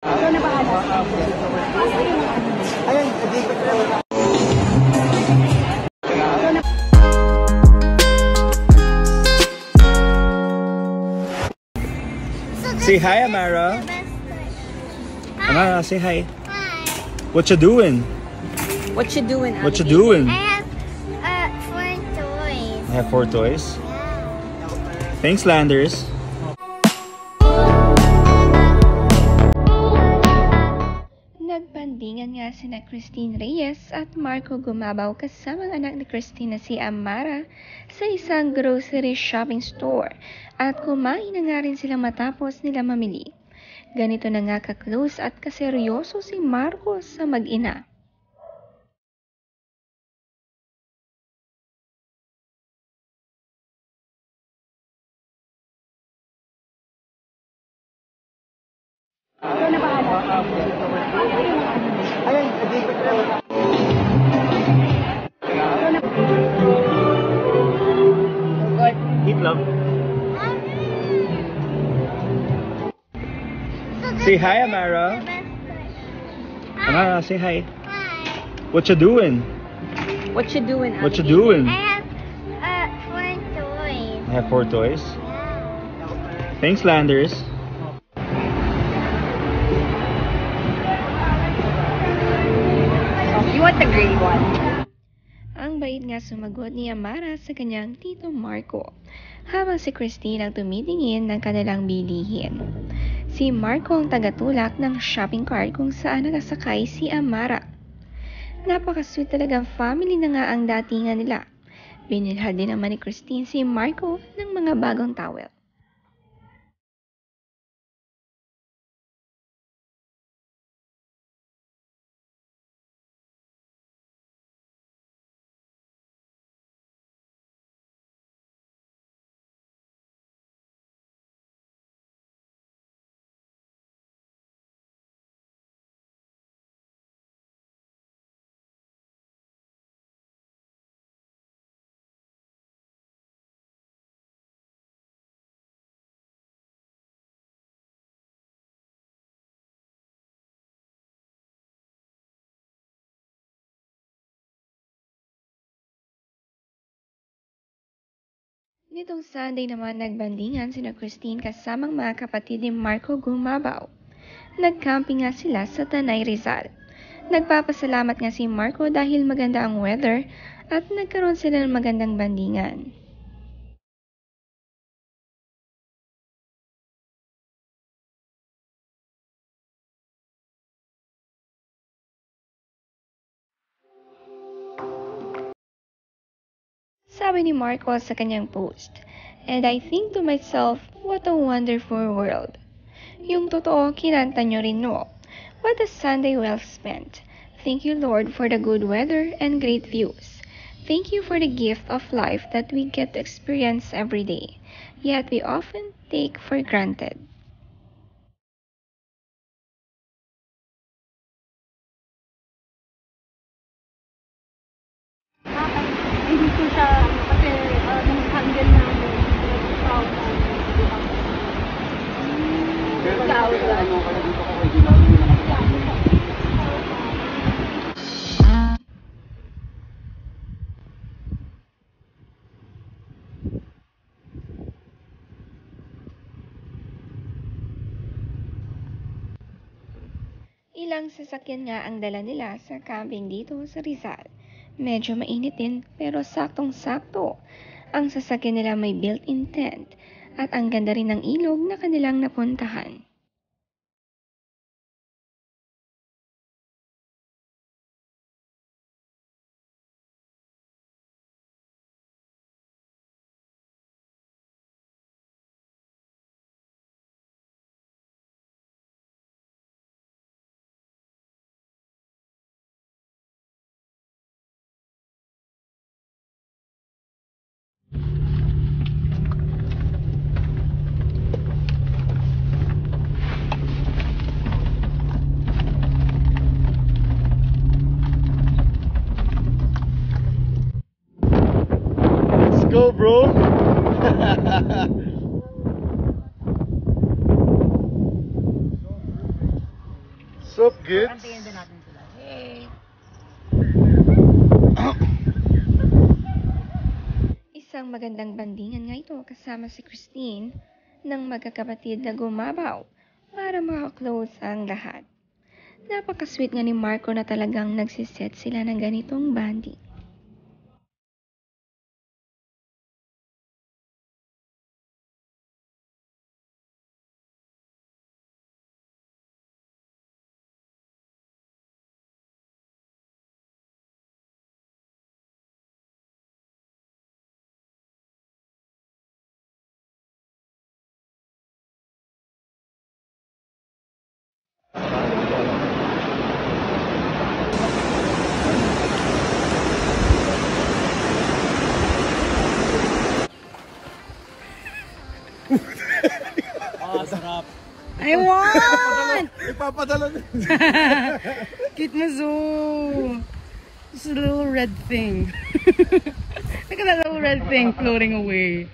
Ikaw na bahala. Ayun, nag-ikot na. Say hi, Amara. Amara, say hi. Hi. What you doing? What you doing, What you doing? I have 4 toys. I have 4 toys. Thanks, Landers. Nagbandingan nga sina Christine Reyes at Marco Gumabaw kasama ang anak ni Christine na si Amara sa isang grocery shopping store at kumain na nga rin sila matapos nila mamili. Ganito na nga ka-close at kaseryoso si Marco sa mag-ina. Ikaw na bahala. Ayun, nag-ikot na. Eat, love. Say hi, Amara. Amara, say hi. Hi. What you doing? What you doing, What you doing? I have 4 toys. I have 4 toys. Thanks, Landers. You want the gray one? Ang bait nga sumagot ni Amara sa kanyang tito Marco, habang si Christine ang tumitingin ng kanilang bilihin. Si Marco ang tagatulak ng shopping cart kung saan nakasakay si Amara. Napaka-sweet talagang family na nga ang datingan nila. Binilhan din naman ni Christine si Marco ng mga bagong towel. Nitong Sunday naman nagbandingan sina Christine kasamang mga kapatid ni Marco Gumabaw. Nag-camping nga sila sa Tanay Rizal. Nagpapasalamat nga si Marco dahil maganda ang weather at nagkaroon sila ng magandang bandingan. Sabi ni Marco sa kanyang post, "And I think to myself, what a wonderful world." Yung totoo, kinanta nyo rin no. What a Sunday well spent. Thank you, Lord, for the good weather and great views. Thank you for the gift of life that we get to experience every day, yet we often take for granted. Hindi ko siya, kasi nung handle namin, Ilang sasakyan nga ang dala nila sa camping dito sa Rizal. Medyo mainit din pero saktong-sakto. Ang sasakyan nila may built-in tent at ang ganda rin ng ilog na kanilang napuntahan. Sup, kids? Antayin din natin sila. Isang magandang bandingan nga ito kasama si Christine ng magkakapatid na gumabaw para makaklose ang lahat. Napaka-sweet nga ni Marco na talagang nagsiset sila ng ganitong banding. Sarap. I want! Ipapadala na. Cute mo so. It's a little red thing. Look at that little red thing floating away.